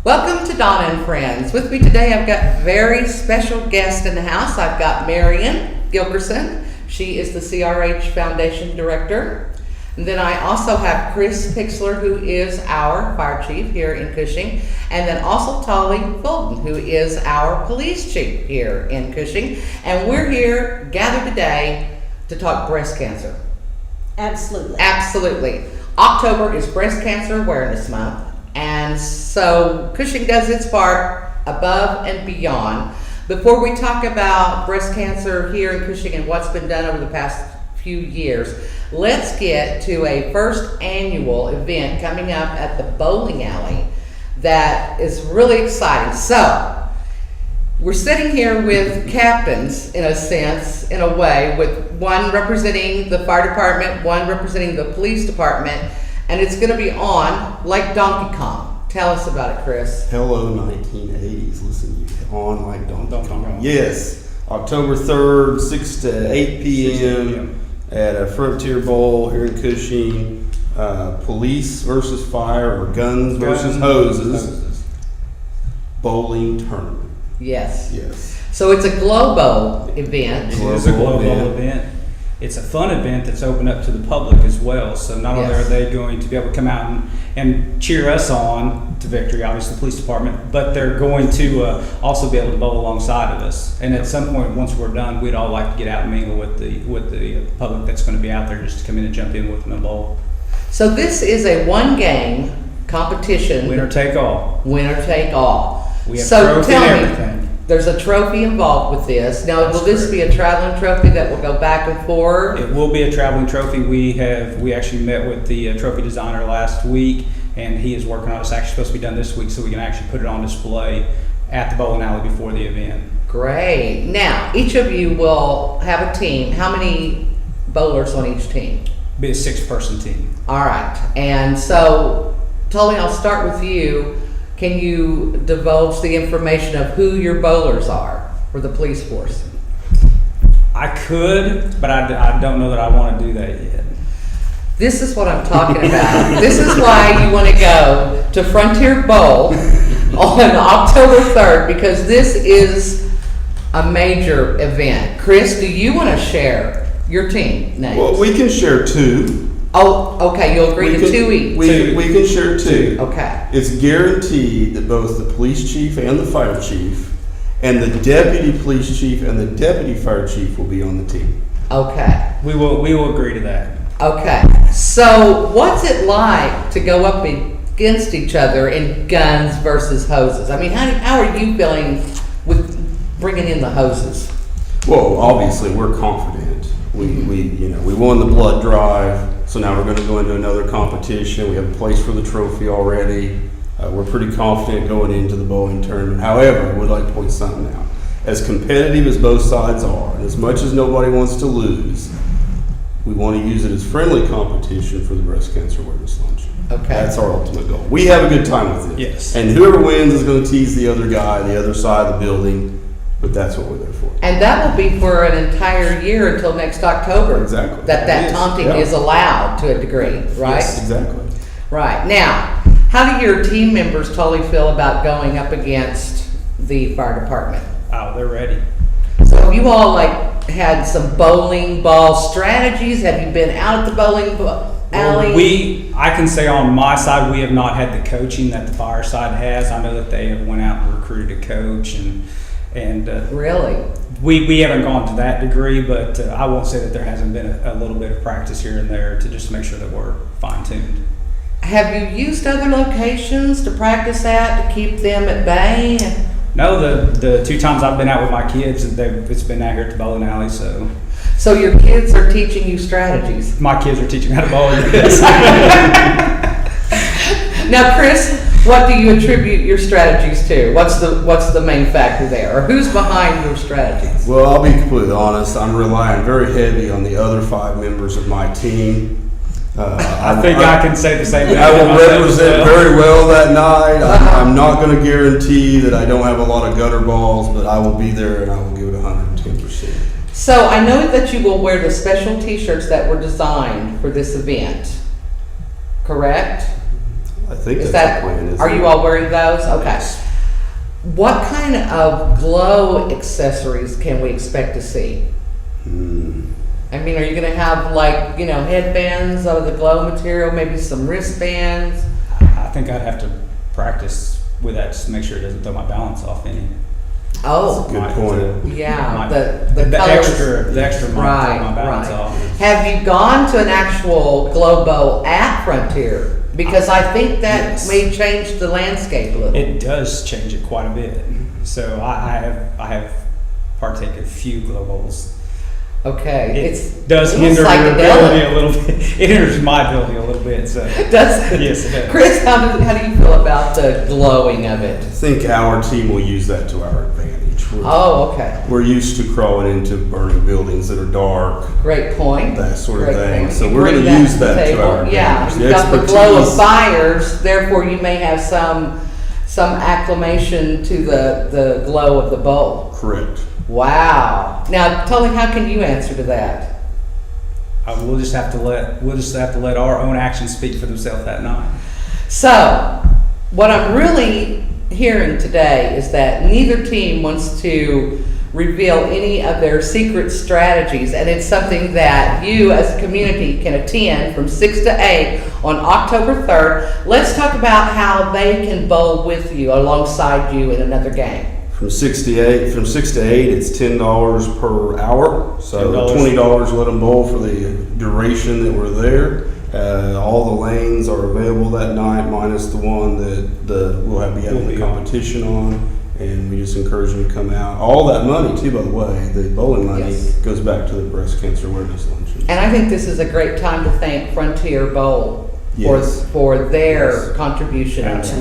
Welcome to Donna and Friends. With me today, I've got very special guest in the house. I've got Marion Gilkerson. She is the CRH Foundation Director. And then I also have Chris Pixler, who is our fire chief here in Cushing. And then also Tolly Fulton, who is our police chief here in Cushing. And we're here gathered today to talk breast cancer. Absolutely. Absolutely. October is Breast Cancer Awareness Month. And so Cushing does its part above and beyond. Before we talk about breast cancer here in Cushing and what's been done over the past few years, let's get to a first annual event coming up at the bowling alley that is really exciting. So we're sitting here with captains, in a sense, in a way, with one representing the fire department, one representing the police department, and it's going to be on like Donkey Kong. Tell us about it, Chris. Hello, 1980s. Listen, you on like Donkey Kong. Yes, October 3rd, 6 to 8 p.m. at a Frontier Bowl here in Cushing. Police versus fire, or guns versus hoses. Bowling tournament. Yes. Yes. So it's a Globo event. It is a global event. It's a fun event that's open up to the public as well. So not only are they going to be able to come out and cheer us on to victory, obviously the police department, but they're going to also be able to bowl alongside of us. And at some point, once we're done, we'd all like to get out and mingle with the public that's going to be out there, just to come in and jump in with them and bowl. So this is a one-game competition. Winner take all. Winner take all. We have so trophy tell and me, everything. there's a trophy involved with this. Now, will this be a traveling trophy that will go back and forth? It will be a traveling trophy. We actually met with the trophy designer last week, and he is working on it. It's actually supposed to be done this week, so we can actually put it on display at the bowling alley before the event. Great. Now, each of you will have a team. How many bowlers on each team? Be a 6-person team. All right. And so, Tully, I'll start with you. Can you divulge the information of who your bowlers are for the police force? I could, but I don't know that I want to do that yet. This is what I'm talking about. This is why you want to go to Frontier Bowl on October 3rd, because this is a major event. Chris, do you want to share your team names? Well, we can share two. Oh, okay. You'll agree to two each. We can share two. Okay. It's guaranteed that both the police chief and the fire chief and the deputy police chief and the deputy fire chief will be on the team. Okay. We will agree to that. Okay. So what's it like to go up against each other in guns versus hoses? I mean, how are you feeling with bringing in the hoses? Well, obviously we're confident. We won the blood drive, so now we're going to go into another competition. We have a place for the trophy already. We're pretty confident going into the bowling tournament. However, I would like to point something out. As competitive as both sides are, and as much as nobody wants to lose, we want to use it as friendly competition for the breast cancer awareness luncheon. Okay. That's our ultimate goal. We have a good time with it. Yes. And whoever wins is going to tease the other guy, the other side of the building, but that's what we're there for. And that will be for an entire year until next October. Exactly. That It is, taunting yeah. is allowed to a degree, right? Yes, exactly. Right. Now, how do your team members totally feel about going up against the fire department? Oh, they're ready. So have you all had some bowling ball strategies? Have you been out at the bowling alley? I can say on my side, we have not had the coaching that the fire side has. I know that they have went out and recruited a coach and Really? We haven't gone to that degree, but I won't say that there hasn't been a little bit of practice here and there to just make sure that we're fine-tuned. Have you used other locations to practice at to keep them at bay? No, the 2 times I've been out with my kids, it's been out here at the bowling alley, so. So your kids are teaching you strategies? My kids are teaching how to bowl. Yes. Now, Chris, what do you attribute your strategies to? What's the main factor there? Or who's behind your strategies? Well, I'll be completely honest. I'm relying very heavy on the other 5 members of my team. I think I can say the same thing. I will represent very well that night. I'm not going to guarantee that I don't have a lot of gutter balls, but I will be there and I will give it 110%. So I know that you will wear the special T-shirts that were designed for this event, correct? I think Is that's the plan. are you all wearing those? Okay. Yes. What kind of glow accessories can we expect to see? I mean, are you going to have like, headbands of the glow material, maybe some wristbands? I think I'd have to practice with that just to make sure it doesn't throw my balance off any. Oh, Good point. yeah, the colors. extra might throw my balance Right. off. Have you gone to an actual glow bowl at Frontier? Because I think that Yes. may change the landscape a little. It does change it quite a bit. So I have partaken a few glow bowls. Okay, It does it's hinder your ability psychedelic. a little bit. It hinders my ability a little bit. So Does it? yes, it does. Chris, how do you feel about the glowing of it? I think our team will use that to our advantage. Oh, okay. We're used to crawling into burning buildings that are dark, Great point. that sort of Great thing. point. So You we're bring going to use to that the to table. our advantage. Yeah, The you've got the glow of expertise- fires, therefore you may have some acclamation to the glow of the bowl. Correct. Wow. Now, Tully, how can you answer to that? We'll just have to let our own actions speak for themselves that night. So, what I'm really hearing today is that neither team wants to reveal any of their secret strategies, and it's something that you as a community can attend from 6 to 8 on October 3rd. Let's talk about how they can bowl with you, alongside you in another game. From 6 to 8, it's $10 per hour. So $10. $20 let them bowl for the duration that we're there. All the lanes are available that night, minus the one that we'll be having a competition on. And we just encourage them to come out. All that money, too, by the way, the bowling money Yes. goes back to the breast cancer awareness luncheon. And I think this is a great time to thank Frontier Bowl Yes. for their Yes. contribution. in this.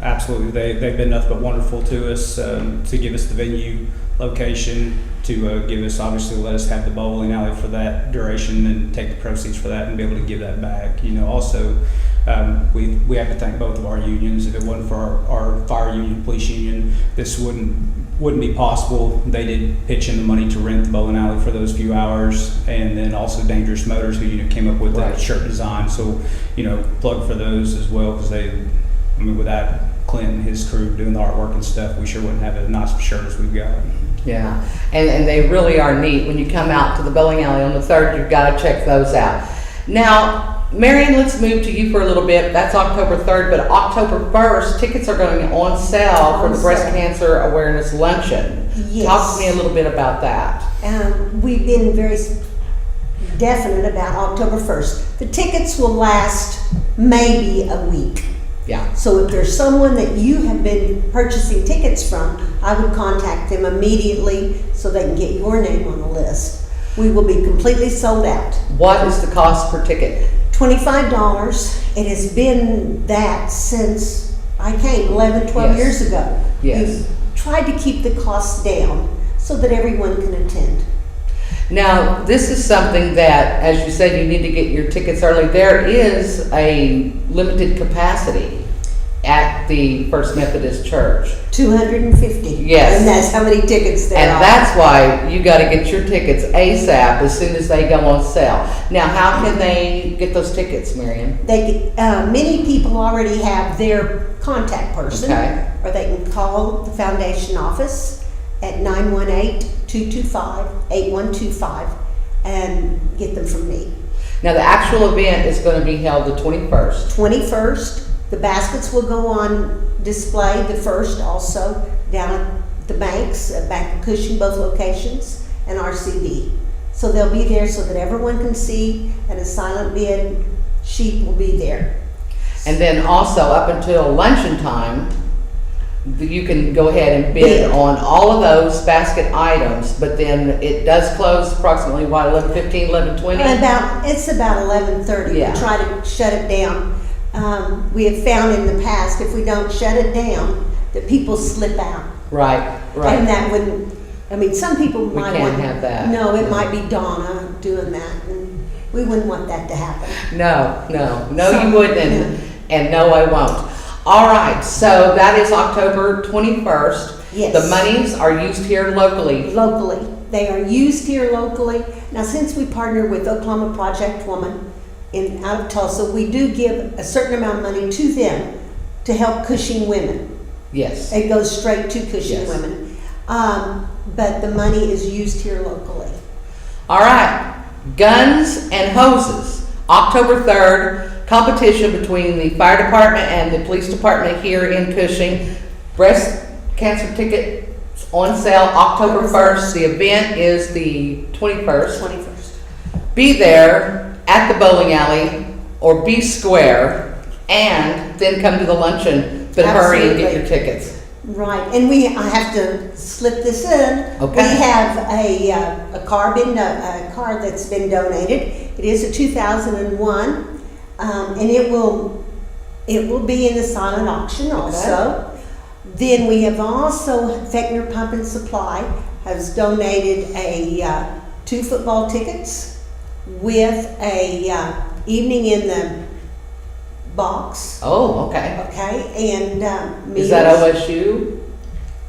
Absolutely. They've been nothing but wonderful to us, to give us the venue location, to give us, obviously, let us have the bowling alley for that duration and take the proceeds for that and be able to give that back. Also, we have to thank both of our unions. If it wasn't for our fire union, police union, this wouldn't be possible. They did pitch in the money to rent the bowling alley for those few hours, and then also Dangerous Motors, who came up with Right. that shirt design. So, plug for those as well, because without Clint and his crew doing the artwork and stuff, we sure wouldn't have as nice of a shirt as we've got. Yeah, and they really are neat. When you come out to the bowling alley on the 3rd, you've got to check those out. Now, Marion, let's move to you for a little bit. That's October 3rd, but October 1st, tickets are going on sale for the Breast Cancer Awareness Luncheon. Yes. Talk to me a little bit about that. We've been very definite about October 1st. The tickets will last maybe a week. Yeah. So if there's someone that you have been purchasing tickets from, I would contact them immediately so they can get your name on the list. We will be completely sold out. What is the cost per ticket? $25. It has been that since I came 11, 12 Yes. years ago. Yes. We've tried to keep the costs down so that everyone can attend. Now, this is something that, as you said, you need to get your tickets early. There is a limited capacity at the First Methodist Church. 250. Yes. And that's how many tickets there And are. that's why you got to get your tickets ASAP as soon as they go on sale. Now, how can they get those tickets, Marion? Many people already have their contact person. Okay. Or they can call the foundation office at 918-225-8125 and get them from me. Now, the actual event is going to be held the 21st. 21st, the baskets will go on display the 1st also down at the banks, back at Cushing, both locations, and RCB. So they'll be there so that everyone can see, and a silent bid sheet will be there. And then also up until luncheon time, you can go ahead and bid Bid. on all of those basket items, but then it does close approximately, what, 11:15, 11:20? It's about 11:30. Yeah. We try to shut it down. We have found in the past, if we don't shut it down, that people slip out. Right, And right. that wouldn't, some people We might can't want. have that. No, it No. might be Donna doing that, and we wouldn't want that to happen. No, you So, wouldn't, and no, I won't. All right, so that is October 21st. Yes. The monies are used here locally. Locally. They are used here locally. Now, since we partner with Oklahoma Project Woman, out of Tulsa, we do give a certain amount of money to them to help Cushing women. Yes. It goes straight to Cushing Yes. women. But the money is used here locally. All right, guns and hoses. October 3rd, competition between the fire department and the police department here in Cushing. Breast cancer tickets on sale October 1st. The event is the 21st. 21st. Be there at the bowling alley or be square and then come to the luncheon, but hurry and get your tickets. Right, and I have to slip this in. Okay. We have a car that's been donated. It is a 2001, and it will be in the silent auction also. Then we have also Fechner Pump and Supply has donated 2 football tickets with a evening in the box. Oh, okay. Okay, and meals. Is that OSU?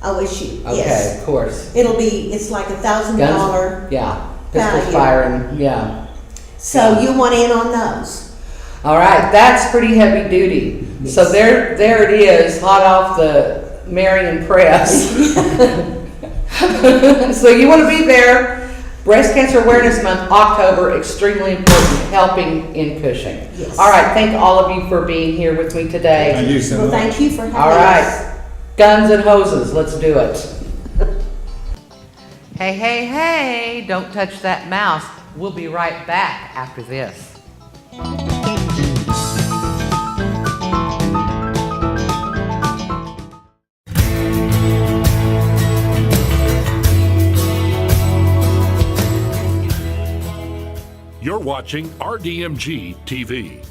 OSU, Okay, yes. of course. It's like $1,000. Guns, yeah. Pistols value. firing, yeah. So you want in on those. All right, that's pretty heavy duty. Yes. So there it is, hot off the Marion press. So you want to be there. Breast Cancer Awareness Month, October, extremely important, helping in Cushing. Yes. All right, thank all of you for being here with me today. Thank you so Well, much. thank you for having All us. right, guns and hoses, let's do it. Hey, hey, hey, don't touch that mouse. We'll be right back after this. You're watching RDMG TV.